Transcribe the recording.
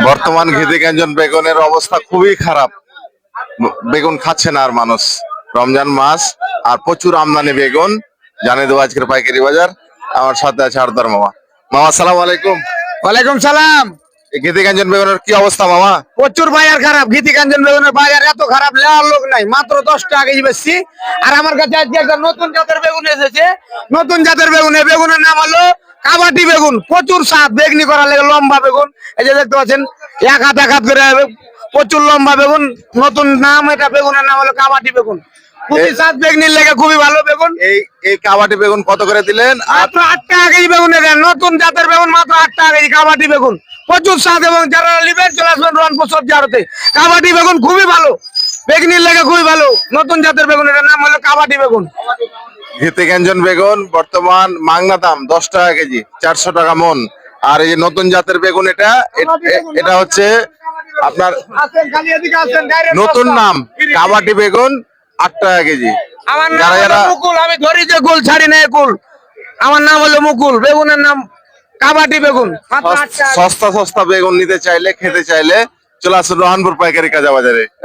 বর্তমান ঘিতিকাঞ্চন বেগুনের অবস্থা খুবই খারাপ। বেগুন খাচ্ছে না আর মানুষ। রমজান মাস আর প্রচুর আমদানি বেগুন। জানিয়ে দেবো আজকের পাইকারি বাজার। আমার সাথে আছে আরদার মামা। মামা আসসালামু আলাইকুম। ওয়ালাইকুম সালাম। এই ঘিতিকাঞ্চন বেগুনের কি অবস্থা মামা? প্রচুর বাজার খারাপ। ঘিতিকাঞ্চন বেগুনের বাজার এত খারাপ, নেওয়ার লোক নাই। মাত্র 10 টাকা কেজি বেচছি। আর আমার কাছে আজকে একটা নতুন জাতের বেগুন এসেছে। নতুন জাতের বেগুন, এই বেগুনের নাম হলো কাবাটি বেগুন। প্রচুর স্বাদ, বেগনি করা লাগে, লম্বা বেগুন। এই যে দেখতে পাচ্ছেন, এক হাত করে প্রচুর লম্বা বেগুন। নতুন নাম, এটা বেগুনের নাম হলো কাবাটি বেগুন। খুবই স্বাদ, বেগনির লেগে খুবই ভালো বেগুন। এই কাবাটি বেগুন কত করে দিলেন? মাত্র 8 টাকা কেজি বেগুন দেন। নতুন জাতের বেগুন মাত্র 8 টাকা কেজি কাবাটি বেগুন। প্রচুর স্বাদ, এবং যারা লিবেন চলে আসবেন রনপুর সবজি আড়তে। কাবাটি বেগুন খুবই ভালো, বেগনির লেগে খুবই ভালো। নতুন জাতের বেগুন, এটার নাম হলো কাবাটি বেগুন। ঘিতিকাঞ্চন বেগুন বর্তমান মাংনা দাম 10 টাকা কেজি, 400 টাকা মন। আর এই যে নতুন জাতের বেগুন, এটা হচ্ছে আপনার নতুন নাম কাবাটি বেগুন, 8 টাকা কেজি। আমার নাম হলো মুকুল, আমি ধরি যে কুল ছাড়ি না কুল। আমার নাম হলো মুকুল, বেগুনের নাম কাবাটি বেগুন। মাত্র 8 টাকা। সস্তা বেগুন নিতে চাইলে, খেতে চাইলে চলে আসুন রহনপুর পাইকারি কাঁচা বাজারে।